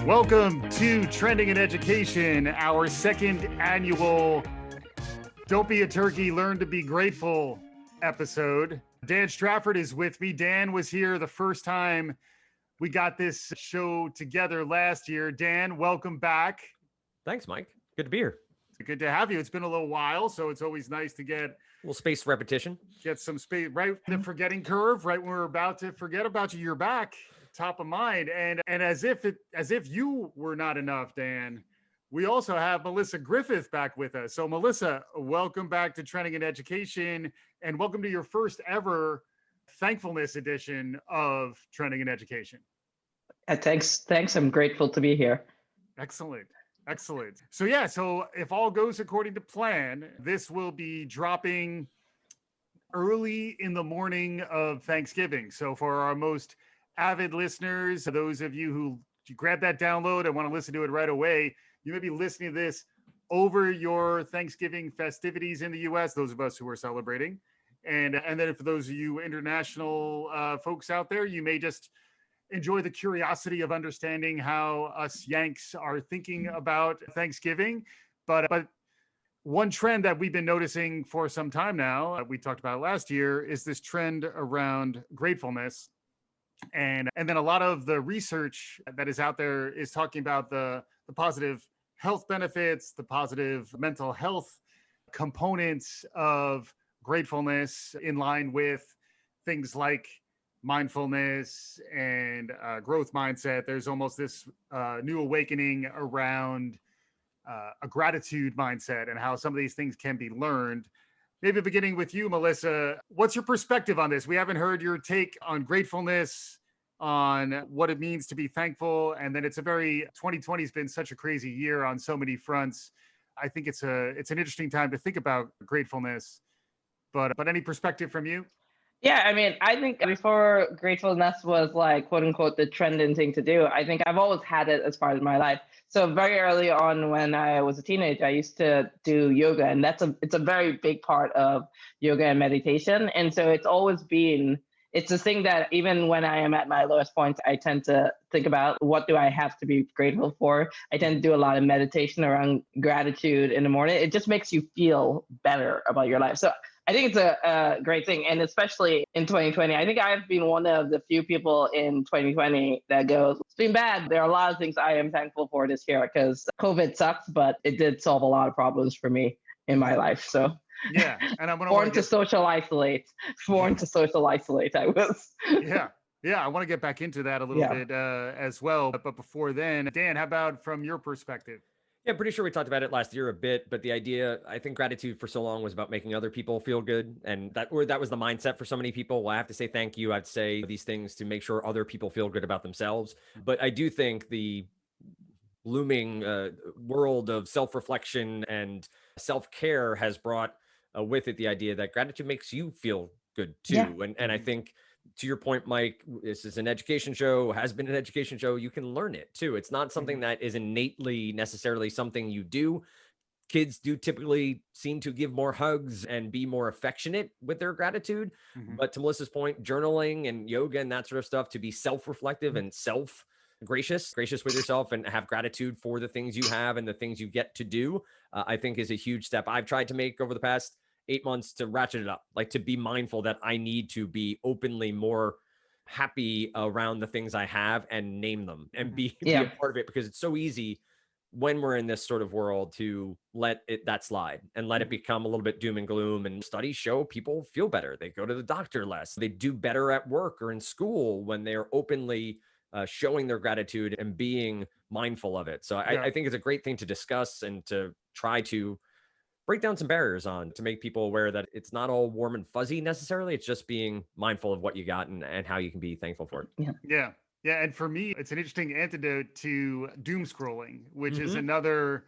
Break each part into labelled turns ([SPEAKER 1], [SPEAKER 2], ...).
[SPEAKER 1] Welcome to Trending in Education, our second annual Don't Be a Turkey, Learn to Be Grateful episode. Dan Strafford is with me. Dan was here the first time we got this show together last year. Dan, welcome back.
[SPEAKER 2] Thanks, Mike. Good to be here.
[SPEAKER 1] Good to have you. It's been a little while, so it's always nice to get
[SPEAKER 2] a little spaced repetition.
[SPEAKER 1] Get some space, right? The forgetting curve, right when we're about to forget about you, you're back, top of mind. And as if you were not enough, Dan, we also have Melissa Griffith back with us. So Melissa, welcome back to Trending in Education, and welcome to your first ever thankfulness edition of Trending in Education.
[SPEAKER 3] Thanks. I'm grateful to be here.
[SPEAKER 1] Excellent. So if all goes according to plan, this will be dropping early in the morning of Thanksgiving. So for our most avid listeners, those of you who grab that download and want to listen to it right away, you may be listening to this over your Thanksgiving festivities in the U.S., those of us who are celebrating. And then for those of you international folks out there, you may just enjoy the curiosity of understanding how us Yanks are thinking about Thanksgiving. But one trend that we've been noticing for some time now, we talked about it last year, is this trend around gratefulness. And then a lot of the research that is out there is talking about the positive health benefits, the positive mental health components of gratefulness in line with things like mindfulness and growth mindset. There's almost this new awakening around a gratitude mindset and how some of these things can be learned. Maybe beginning with you, Melissa, what's your perspective on this? We haven't heard your take on gratefulness, on what it means to be thankful. And then 2020 has been such a crazy year on so many fronts. I think it's an interesting time to think about gratefulness, but any perspective from you?
[SPEAKER 3] Yeah, I mean, I think before gratefulness was like, quote unquote, the trending thing to do, I think I've always had it as part of my life. So very early on when I was a teenager, I used to do yoga, and it's a very big part of yoga and meditation. And so it's a thing that even when I am at my lowest points, I tend to think about what do I have to be grateful for. I tend to do a lot of meditation around gratitude in the morning. It just makes you feel better about your life. So I think it's a great thing. And especially in 2020, I think I've been one of the few people in 2020 that goes, it's been bad. There are a lot of things I am thankful for this year because COVID sucks, but it did solve a lot of problems for me in my life. So
[SPEAKER 1] yeah, and I'm
[SPEAKER 3] born to social isolate. I was.
[SPEAKER 1] Yeah, I want to get back into that a little bit as well. But before then, Dan, how about from your perspective?
[SPEAKER 2] Yeah, I'm pretty sure we talked about it last year a bit, but the idea, I think gratitude for so long was about making other people feel good. And that was the mindset for so many people. Well, I have to say thank you. I have to say these things to make sure other people feel good about themselves. But I do think the looming world of self-reflection and self-care has brought with it the idea that gratitude makes you feel good too. Yeah. And I think, to your point, Mike, this is an education show, has been an education show. You can learn it too. It's not something that is innately necessarily something you do. Kids do typically seem to give more hugs and be more affectionate with their gratitude. But to Melissa's point, journaling and yoga and that sort of stuff, to be self-reflective and gracious with yourself and have gratitude for the things you have and the things you get to do, I think is a huge step I've tried to make over the past 8 months to ratchet it up, like to be mindful that I need to be openly more happy around the things I have and name them and be a part of it, because it's so easy when we're in this sort of world to let that slide and let it become a little bit doom and gloom. And studies show people feel better. They go to the doctor less. They do better at work or in school when they're openly showing their gratitude and being mindful of it. So I think it's a great thing to discuss and to try to break down some barriers on, to make people aware that it's not all warm and fuzzy necessarily. It's just being mindful of what you got and how you can be thankful for it.
[SPEAKER 1] Yeah. And for me, it's an interesting antidote to doom scrolling, which is another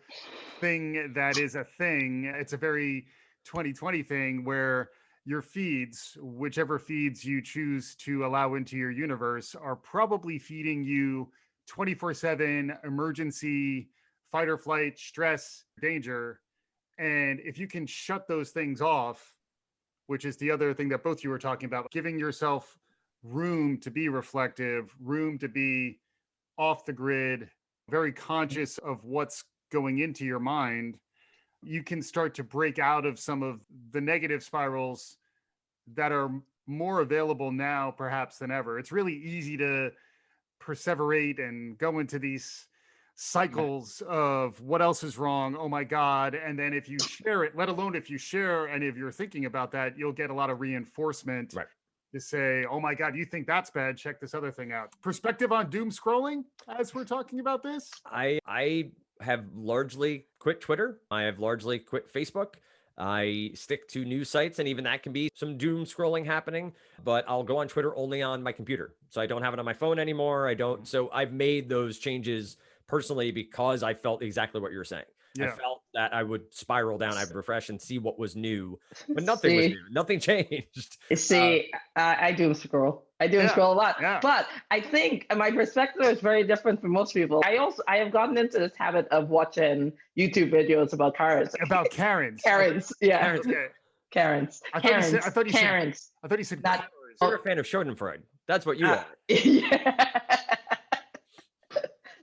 [SPEAKER 1] thing that is a thing. It's a very 2020 thing where your feeds, whichever feeds you choose to allow into your universe, are probably feeding you 24/7 emergency, fight or flight, stress, danger. And if you can shut those things off, which is the other thing that both you were talking about, giving yourself room to be reflective, room to be off the grid, very conscious of what's going into your mind, you can start to break out of some of the negative spirals that are more available now perhaps than ever. It's really easy to perseverate and go into these cycles of what else is wrong, oh my god, and then if you share it, let alone if you share and if you're thinking about that, you'll get a lot of reinforcement to say, oh my god, you think that's bad, check this other thing out. Perspective on doom scrolling as we're talking about this?
[SPEAKER 2] I have largely quit Twitter. I have largely quit Facebook. I stick to news sites, and even that can be some doom scrolling happening, but I'll go on Twitter only on my computer. So I don't have it on my phone anymore. So I've made those changes personally because I felt exactly what you're saying. I felt that I would spiral down, I'd refresh and see what was new, but nothing was new. Nothing changed.
[SPEAKER 3] I doom scroll. I doom scroll a lot, but I think my perspective is very different from most people. I have gotten into this habit of watching YouTube videos about Karens.
[SPEAKER 1] About Karens.
[SPEAKER 3] Karens, yeah.
[SPEAKER 1] Karens. Yeah.
[SPEAKER 3] Karens.
[SPEAKER 1] I thought you said
[SPEAKER 3] not.
[SPEAKER 2] You're a fan of Schadenfreude. That's what you are.
[SPEAKER 3] Yeah.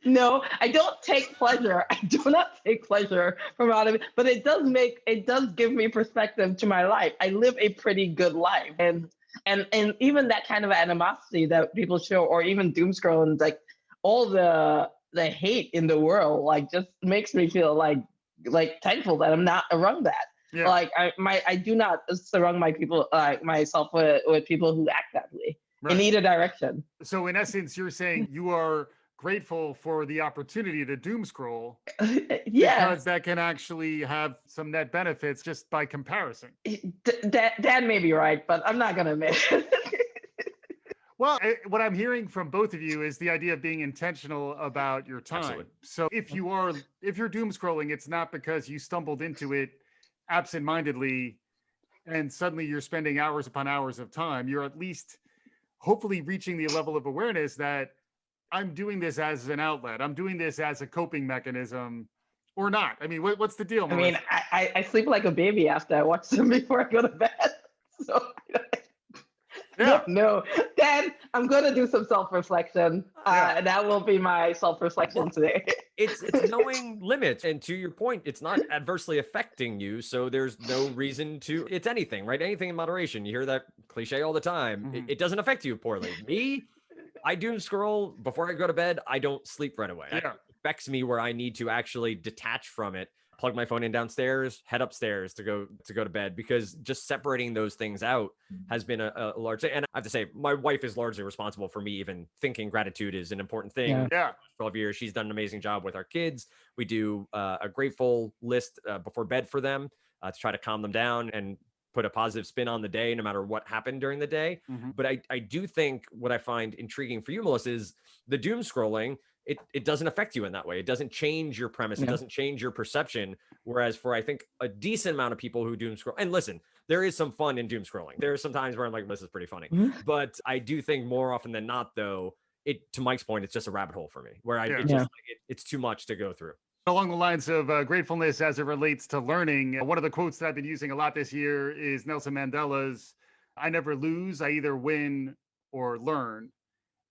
[SPEAKER 3] No, I don't take pleasure. I do not take pleasure from out of it, but it does give me perspective to my life. I live a pretty good life, and even that kind of animosity that people show, or even doom scrolling, like all the hate in the world, like just makes me feel like thankful that I'm not around that. Yeah. Like I do not surround myself with people who act that way in either direction.
[SPEAKER 1] So in essence, you're saying you are grateful for the opportunity to doom scroll, because that can actually have some net benefits just by comparison.
[SPEAKER 3] That may be right, but I'm not gonna admit it.
[SPEAKER 1] Well, what I'm hearing from both of you is the idea of being intentional about your time.
[SPEAKER 2] Absolutely.
[SPEAKER 1] So if you're doom scrolling, it's not because you stumbled into it absentmindedly and suddenly you're spending hours upon hours of time. You're at least hopefully reaching the level of awareness that I'm doing this as an outlet. I'm doing this as a coping mechanism, or not. I mean, what's the deal, Melissa?
[SPEAKER 3] I mean, I sleep like a baby after I watch them before I go to bed. So no. Then I'm gonna do some self-reflection. And that will be my self-reflection today.
[SPEAKER 2] It's knowing limits, and to your point, it's not adversely affecting you, so there's no reason to. It's anything, right? Anything in moderation. You hear that cliche all the time.
[SPEAKER 1] Mm-hmm.
[SPEAKER 2] It doesn't affect you poorly. Me, I doom scroll before I go to bed. I don't sleep right away. It affects me where I need to actually detach from it, plug my phone in downstairs, head upstairs to go to bed, because just separating those things out has been a large thing. And I have to say, my wife is largely responsible for me even thinking gratitude is an important thing.
[SPEAKER 1] Yeah.
[SPEAKER 2] 12 years, she's done an amazing job with our kids. We do a grateful list before bed for them to try to calm them down and put a positive spin on the day, no matter what happened during the day.
[SPEAKER 1] Mm-hmm.
[SPEAKER 2] But I do think what I find intriguing for you, Melissa, is the doom scrolling. It doesn't affect you in that way. It doesn't change your premise. It doesn't change your perception. Whereas for, I think, a decent amount of people who doom scroll, and listen, there is some fun in doom scrolling. There are some times where I'm like, this is pretty funny. Mm-hmm. But I do think more often than not, though, to Mike's point, it's just a rabbit hole for me where it's too much to go through.
[SPEAKER 1] Along the lines of gratefulness as it relates to learning, one of the quotes that I've been using a lot this year is Nelson Mandela's, "I never lose, I either win or learn."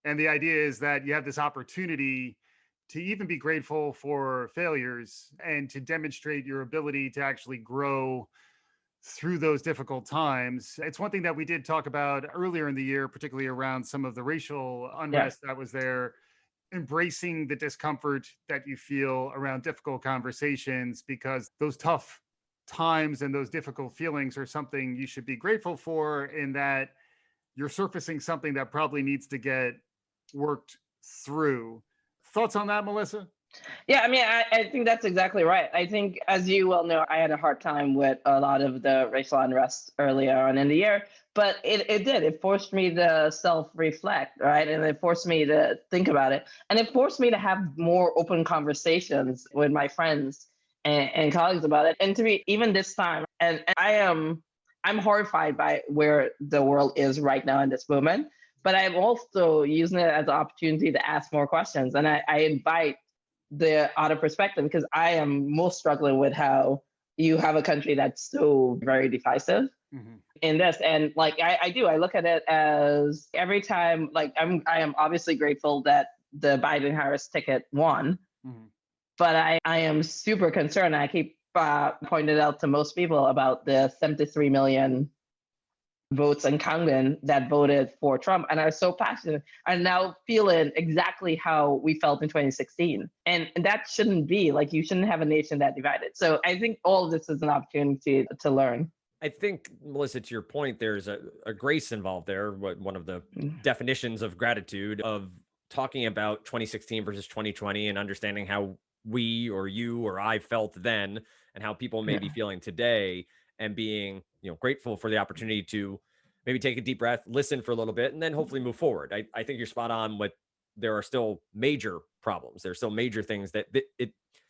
[SPEAKER 1] And the idea is that you have this opportunity to even be grateful for failures and to demonstrate your ability to actually grow through those difficult times. It's one thing that we did talk about earlier in the year, particularly around some of the racial unrest that was there. Embracing the discomfort that you feel around difficult conversations, because those tough times and those difficult feelings are something you should be grateful for, in that you're surfacing something that probably needs to get worked through. Thoughts on that, Melissa?
[SPEAKER 3] Yeah, I mean, I think that's exactly right. I think, as you well know, I had a hard time with a lot of the racial unrest earlier on in the year, but it forced me to self-reflect, right? And it forced me to think about it. And it forced me to have more open conversations with my friends and colleagues about it. And to be, even this time, and I'm horrified by where the world is right now in this moment, but I'm also using it as an opportunity to ask more questions. And I invite the other perspective, because I am most struggling with how you have a country that's so very divisive in this. And like, I look at it as every time, like I am obviously grateful that the Biden-Harris ticket won,
[SPEAKER 1] Mhm.
[SPEAKER 3] But I am super concerned. I keep pointing out to most people about the 73 million votes in Congress that voted for Trump and are so passionate, are now feeling exactly how we felt in 2016. And that shouldn't be like, you shouldn't have a nation that divided. So I think all of this is an opportunity to learn.
[SPEAKER 2] I think, Melissa, to your point, there's a grace involved there. One of the definitions of gratitude, of talking about 2016 versus 2020 and understanding how we or you or I felt then and how people may be feeling today, and being, grateful for the opportunity to maybe take a deep breath, listen for a little bit, and then hopefully move forward. I think you're spot on with, there are still major problems. There's still major things that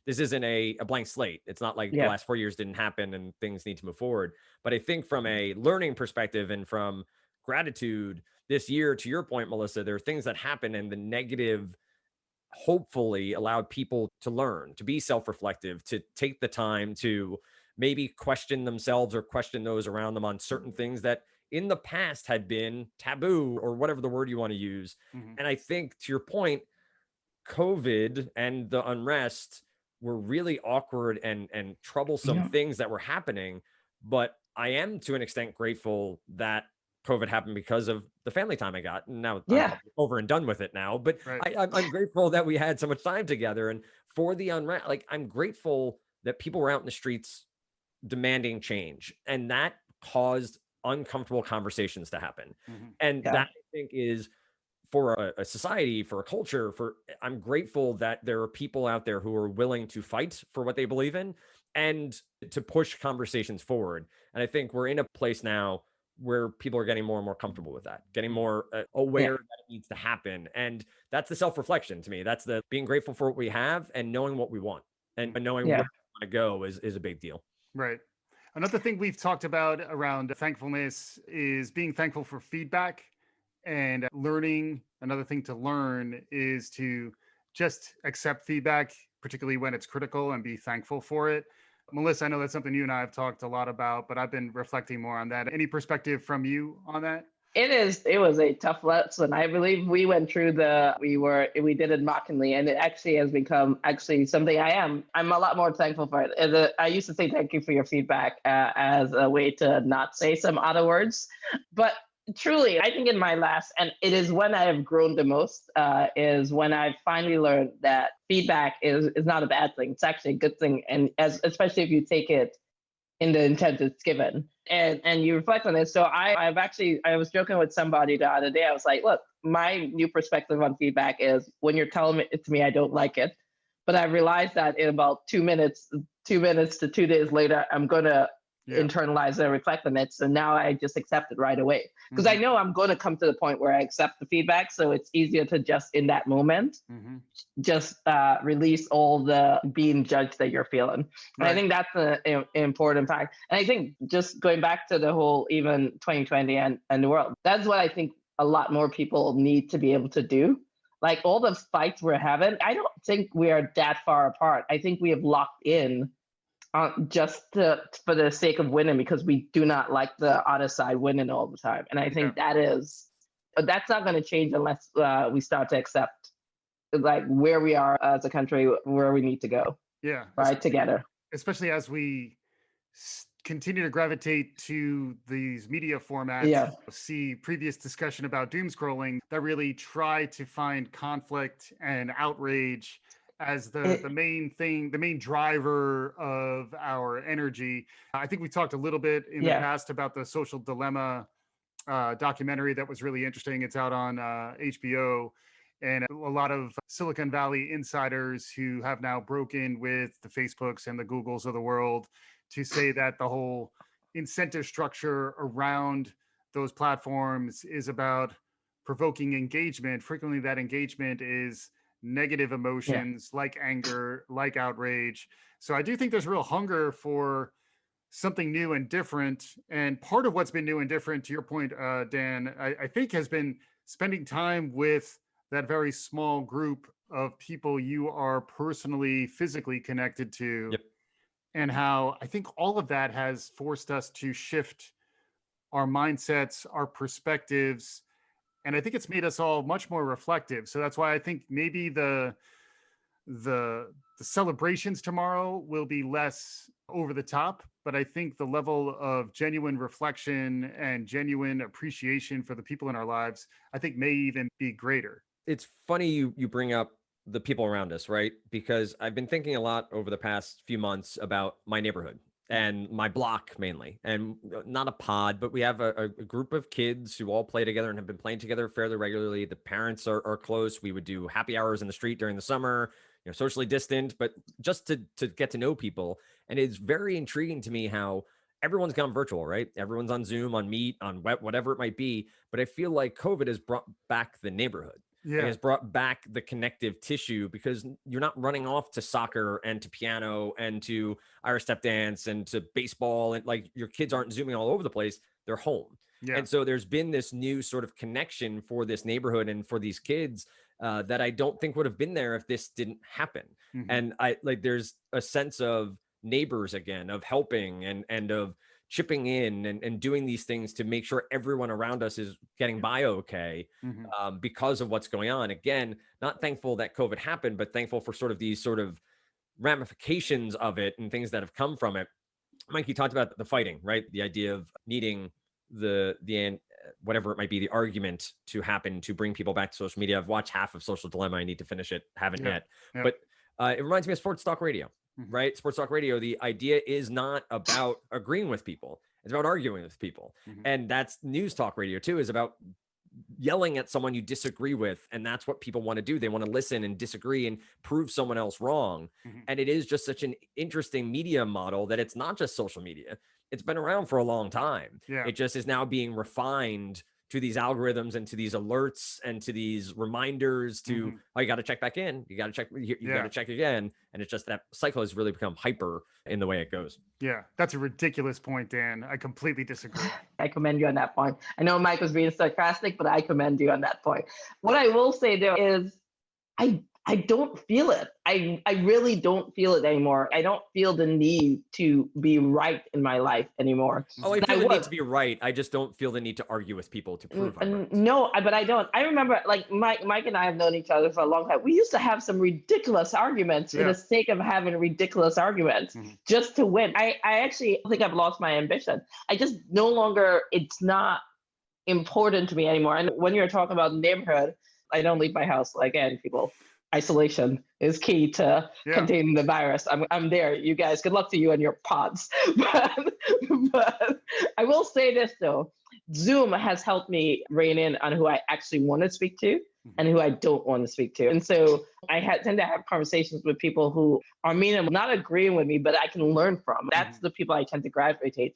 [SPEAKER 2] this isn't a blank slate. It's not like the last 4 years didn't happen and things need to move forward. But I think from a learning perspective and from gratitude this year, to your point, Melissa, there are things that happen, and the negative hopefully allowed people to learn, to be self-reflective, to take the time to maybe question themselves or question those around them on certain things that in the past had been taboo, or whatever the word you want to use. And I think, to your point, COVID and the unrest were really awkward and troublesome things that were happening. But I am, to an extent, grateful that COVID happened because of the family time I got. And now I'm over and done with it now. But I'm grateful that we had so much time together. And for the unrest, like, I'm grateful that people were out in the streets demanding change, and that caused uncomfortable conversations to happen. And that, I think, is, for a society, for a culture, I'm grateful that there are people out there who are willing to fight for what they believe in and to push conversations forward. And I think we're in a place now where people are getting more and more comfortable with that, getting more aware that it needs to happen. And that's the self-reflection to me. That's the being grateful for what we have and knowing what we want, and knowing where we want to go is a big deal.
[SPEAKER 1] Right. Another thing we've talked about around thankfulness is being thankful for feedback and learning. Another thing to learn is to just accept feedback, particularly when it's critical, and be thankful for it. Melissa, I know that's something you and I have talked a lot about, but I've been reflecting more on that. Any perspective from you on that?
[SPEAKER 3] It was a tough lesson. I believe we went through we did it mockingly, and it actually has become something I'm a lot more thankful for it. I used to say thank you for your feedback as a way to not say some other words, but truly, I think in my last, and it is when I have grown the most, is when I finally learned that feedback is not a bad thing. It's actually a good thing, and especially if you take it in the intent it's given, and you reflect on it. So I was joking with somebody the other day. I was like, look, my new perspective on feedback is, when you're telling it to me, I don't like it, but I realized that in about 2 minutes to 2 days later, I'm gonna internalize and reflect on it. So now I just accept it right away, because I know I'm going to come to the point where I accept the feedback. So it's easier to just in that moment, just release all the being judged that you're feeling. And I think that's an important fact. And I think, just going back to the whole even 2020 and the world, that's what I think a lot more people need to be able to do. Like, all the fights we're having, I don't think we are that far apart. I think we have locked in just for the sake of winning, because we do not like the other side winning all the time. And I think that's not going to change unless we start to accept, like, where we are as a country, where we need to go.
[SPEAKER 1] Yeah.
[SPEAKER 3] Right, together.
[SPEAKER 1] Especially as we continue to gravitate to these media formats, see previous discussion about doom scrolling that really try to find conflict and outrage as the main driver of our energy. I think we talked a little bit in the past about the Social Dilemma documentary that was really interesting. It's out on HBO, and a lot of Silicon Valley insiders who have now broken with the Facebooks and the Googles of the world to say that the whole incentive structure around those platforms is about provoking engagement. Frequently, that engagement is negative emotions like anger, like outrage. So I do think there's real hunger for something new and different. And part of what's been new and different, to your point, Dan, I think has been spending time with that very small group of people you are personally, physically connected to. And how I think all of that has forced us to shift our mindsets, our perspectives. And I think it's made us all much more reflective. So that's why I think maybe the the celebrations tomorrow will be less over the top, but I think the level of genuine reflection and genuine appreciation for the people in our lives, I think may even be greater.
[SPEAKER 2] It's funny you bring up the people around us, right? Because I've been thinking a lot over the past few months about my neighborhood and my block mainly, and not a pod, but we have a group of kids who all play together and have been playing together fairly regularly. The parents are close. We would do happy hours in the street during the summer, socially distant, but just to get to know people. And it's very intriguing to me how everyone's gone virtual, right? Everyone's on Zoom, on Meet, on web, whatever it might be. But I feel like COVID has brought back the neighborhood. Like,
[SPEAKER 1] Yeah.
[SPEAKER 2] has brought back the connective tissue, because you're not running off to soccer and to piano and to Irish step dance and to baseball, and like your kids aren't zooming all over the place. They're home.
[SPEAKER 1] Yeah.
[SPEAKER 2] And so there's been this new sort of connection for this neighborhood and for these kids that I don't think would have been there if this didn't happen.
[SPEAKER 1] Mhm.
[SPEAKER 2] And I like there's a sense of neighbors again, of helping and of chipping in and doing these things to make sure everyone around us is getting by okay,
[SPEAKER 1] Mhm.
[SPEAKER 2] because of what's going on. Again, not thankful that COVID happened, but thankful for sort of these sort of ramifications of it and things that have come from it. Mike, you talked about the fighting, right? The idea of needing the whatever it might be, the argument to happen to bring people back to social media. I've watched half of Social Dilemma. I need to finish it. Haven't
[SPEAKER 1] Yeah.
[SPEAKER 2] yet.
[SPEAKER 1] Yeah.
[SPEAKER 2] But it reminds me of sports talk radio,
[SPEAKER 1] Mhm.
[SPEAKER 2] right? Sports talk radio. The idea is not about agreeing with people. It's about arguing with people.
[SPEAKER 1] Mhm.
[SPEAKER 2] And that's news talk radio too, is about yelling at someone you disagree with. And that's what people want to do. They want to listen and disagree and prove someone else wrong.
[SPEAKER 1] Mhm.
[SPEAKER 2] And it is just such an interesting media model that it's not just social media. It's been around for a long time.
[SPEAKER 1] Yeah.
[SPEAKER 2] It just is now being refined to these algorithms and to these alerts and to these reminders to,
[SPEAKER 1] Mhm.
[SPEAKER 2] oh, you got to check back in. You got to check, you got
[SPEAKER 1] Yeah.
[SPEAKER 2] to check again. And it's just that cycle has really become hyper in the way it goes.
[SPEAKER 1] Yeah, that's a ridiculous point, Dan. I completely disagree.
[SPEAKER 3] I commend you on that point. I know Mike was being sarcastic, but I commend you on that point. What I will say though is I don't feel it. I really don't feel it anymore. I don't feel the need to be right in my life anymore.
[SPEAKER 2] Oh, I
[SPEAKER 3] And
[SPEAKER 2] feel the need
[SPEAKER 3] was.
[SPEAKER 2] to be right. I just don't feel the need to argue with people to prove I'm right.
[SPEAKER 3] No, but I don't. I remember like Mike and I have known each other for a long time. We used to have some ridiculous arguments for
[SPEAKER 1] Yeah.
[SPEAKER 3] the sake of having ridiculous arguments
[SPEAKER 1] Mhm.
[SPEAKER 3] just to win. I actually think I've lost my ambition. I just no longer, it's not important to me anymore. And when you're talking about neighborhood, I don't leave my house. Again, people, isolation is key to
[SPEAKER 1] Yeah.
[SPEAKER 3] containing the virus. I'm there. You guys, good luck to you and your pods. but I will say this though, Zoom has helped me rein in on who I actually want to speak to and who I don't want to speak to. And so I tend to have conversations with people who are not agreeing with me, but I can learn from. That's the people I tend to gravitate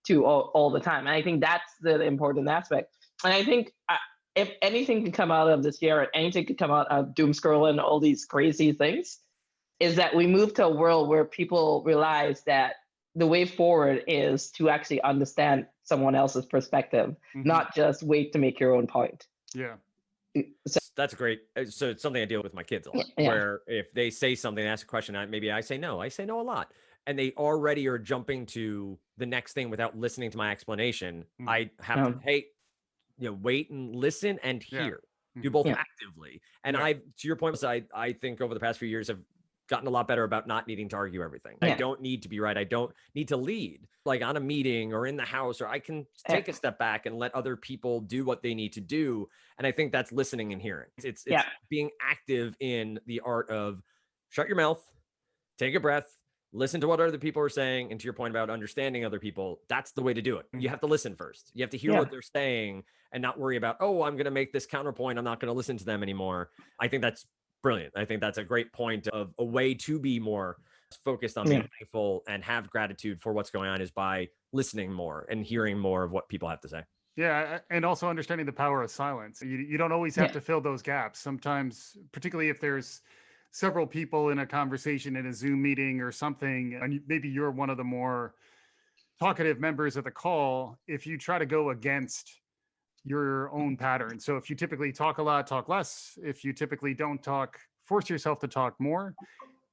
[SPEAKER 3] to all the time. And I think that's the important aspect. And I think if anything can come out of this year, or anything could come out of doom scrolling and all these crazy things, is that we move to a world where people realize that the way forward is to actually understand someone else's perspective,
[SPEAKER 1] Mhm.
[SPEAKER 3] not just wait to make your own point.
[SPEAKER 1] Yeah.
[SPEAKER 2] That's great. So it's something I deal with my kids a lot,
[SPEAKER 3] Yeah.
[SPEAKER 2] where if they say something, ask a question, maybe I say no. I say no a lot. And they already are jumping to the next thing without listening to my explanation.
[SPEAKER 1] Mhm.
[SPEAKER 2] I have to, hey, wait and listen and
[SPEAKER 1] Yeah.
[SPEAKER 2] hear. Do
[SPEAKER 1] Mhm.
[SPEAKER 2] both
[SPEAKER 3] Yeah.
[SPEAKER 2] actively. And
[SPEAKER 1] Yeah.
[SPEAKER 2] to your point, I think over the past few years have gotten a lot better about not needing to argue everything. I
[SPEAKER 3] Yeah.
[SPEAKER 2] don't need to be right. I don't need to lead like on a meeting or in the house, or I can take a step back and let other people do what they need to do. And I think that's listening and hearing. It's
[SPEAKER 3] Yeah.
[SPEAKER 2] being active in the art of shut your mouth, take a breath, listen to what other people are saying. And to your point about understanding other people, that's the way to do it. You have to listen first. You have to hear
[SPEAKER 3] Yeah.
[SPEAKER 2] what they're saying and not worry about, oh, I'm going to make this counterpoint. I'm not going to listen to them anymore. I think that's brilliant. I think that's a great point of a way to be more focused on being thankful and have gratitude for what's going on is by listening more and hearing more of what people have to say.
[SPEAKER 1] Yeah, and also understanding the power of silence. You don't always have
[SPEAKER 3] Yeah.
[SPEAKER 1] to fill those gaps. Sometimes, particularly if there's several people in a conversation in a Zoom meeting or something, and maybe you're one of the more talkative members of the call, if you try to go against your own pattern. So if you typically talk a lot, talk less. If you typically don't talk, force yourself to talk more.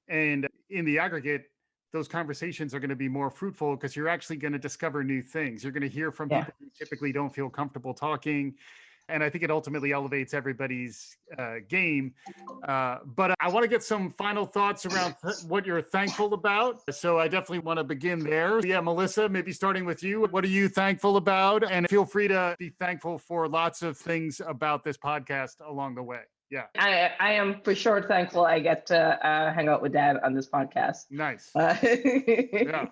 [SPEAKER 1] And in the aggregate, those conversations are going to be more fruitful because you're actually going to discover new things. You're going to hear from
[SPEAKER 3] Yeah.
[SPEAKER 1] people who typically don't feel comfortable talking. And I think it ultimately elevates everybody's game. But I want to get some final thoughts around what you're thankful about. So I definitely want to begin there. Yeah, Melissa, maybe starting with you. What are you thankful about? And feel free to be thankful for lots of things about this podcast along the way. Yeah.
[SPEAKER 3] I am for sure thankful I get to hang out with Dad on this podcast.
[SPEAKER 1] Nice.
[SPEAKER 3] Yeah.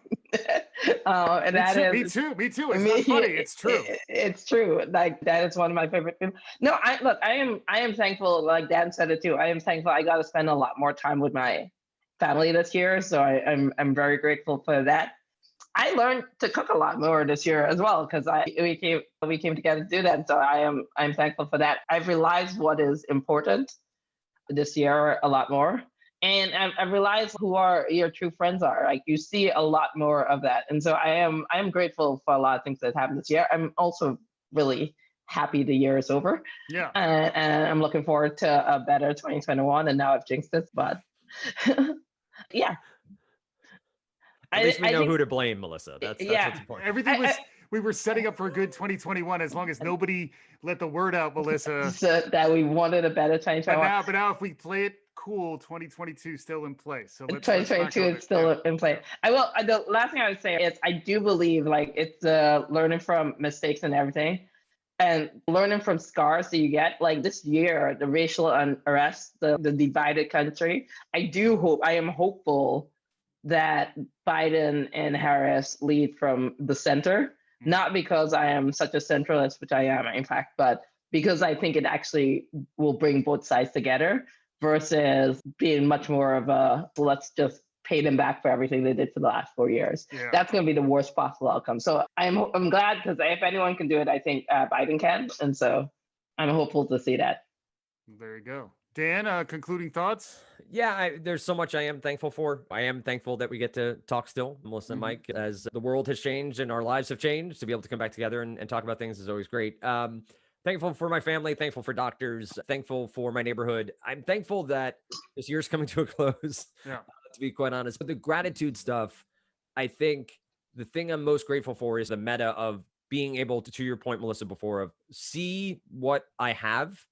[SPEAKER 3] And
[SPEAKER 1] me too. It's not funny. It's true.
[SPEAKER 3] It's true. Like that is one of my favorite people. No, I am thankful. Like Dan said it too. I am thankful. I got to spend a lot more time with my family this year, so I'm very grateful for that. I learned to cook a lot more this year as well because we came together to do that. So I'm thankful for that. I've realized what is important this year a lot more. And I've realized who your true friends are. Like you see a lot more of that. And so I am grateful for a lot of things that happened this year. I'm also really happy the year is over.
[SPEAKER 1] Yeah.
[SPEAKER 3] And I'm looking forward to a better 2021. And now I've jinxed it, but yeah.
[SPEAKER 2] At least we know who to blame, Melissa. That's what's important.
[SPEAKER 1] Everything was we were setting up for a good 2021 as long as nobody let the word out, Melissa.
[SPEAKER 3] So that we wanted a better 2021.
[SPEAKER 1] But now if we play it cool, 2022 still in place. So
[SPEAKER 3] 2022 is still in play. The last thing I would say is I do believe like it's learning from mistakes and everything. And learning from scars that you get, like this year, the racial unrest, the divided country. I am hopeful that Biden and Harris lead from the center, not because I am such a centralist, which I am, in fact, but because I think it actually will bring both sides together versus being much more of let's just pay them back for everything they did for the last 4 years. Yeah. That's going to be the worst possible outcome. So I'm glad because if anyone can do it, I think Biden can. And so I'm hopeful to see that.
[SPEAKER 1] There you go. Dan, concluding thoughts?
[SPEAKER 2] Yeah, there's so much I am thankful for. I am thankful that we get to talk still, Melissa and Mike, as the world has changed and our lives have changed. To be able to come back together and talk about things is always great. Thankful for my family, thankful for doctors, thankful for my neighborhood. I'm thankful that this year's coming to a close, to be quite honest. But the gratitude stuff, I think the thing I'm most grateful for is the meta of being able to your point, Melissa, before, of see what I have,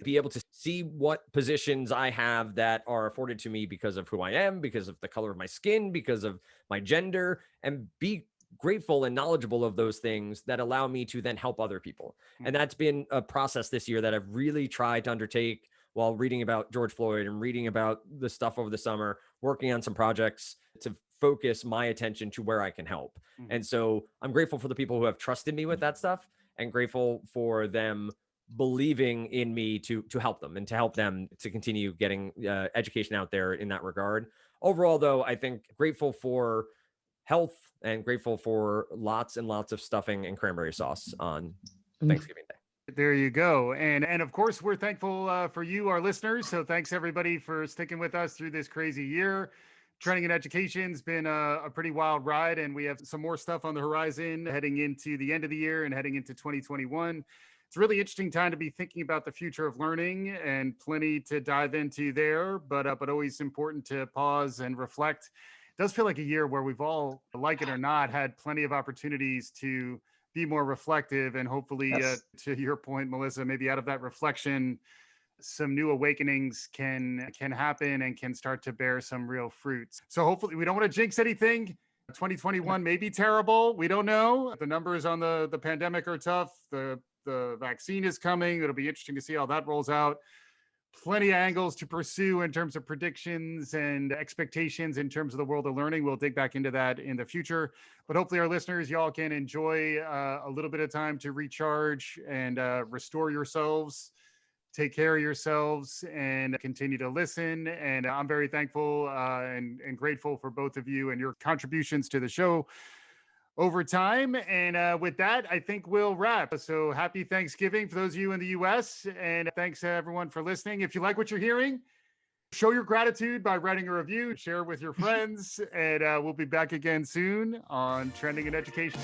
[SPEAKER 2] be able to see what positions I have that are afforded to me because of who I am, because of the color of my skin, because of my gender, and be grateful and knowledgeable of those things that allow me to then help other people. And that's been a process this year that I've really tried to undertake while reading about George Floyd and reading about the stuff over the summer, working on some projects to focus my attention to where I can help. And so I'm grateful for the people who have trusted me with that stuff and grateful for them believing in me to help them and to help them to continue getting education out there in that regard. Overall, though, I think grateful for health and grateful for lots and lots of stuffing and cranberry sauce on Thanksgiving Day.
[SPEAKER 1] There you go. And of course, we're thankful for you, our listeners. So thanks everybody for sticking with us through this crazy year. Training in Education's been a pretty wild ride, and we have some more stuff on the horizon heading into the end of the year and heading into 2021. It's a really interesting time to be thinking about the future of learning and plenty to dive into there, but always important to pause and reflect. It does feel like a year where we've all, like it or not, had plenty of opportunities to be more reflective, and hopefully, to your point, Melissa, maybe out of that reflection, some new awakenings can happen and can start to bear some real fruits. So hopefully, we don't want to jinx anything. 2021 may be terrible. We don't know. The numbers on the pandemic are tough. The vaccine is coming. It'll be interesting to see how that rolls out. Plenty of angles to pursue in terms of predictions and expectations in terms of the world of learning. We'll dig back into that in the future. But hopefully our listeners, y'all can enjoy a little bit of time to recharge and restore yourselves, take care of yourselves, and continue to listen. And I'm very thankful and grateful for both of you and your contributions to the show over time. And with that, I think we'll wrap. So happy Thanksgiving for those of you in the US. And thanks to everyone for listening. If you like what you're hearing, show your gratitude by writing a review, share it with your friends, and we'll be back again soon on Trending in Education.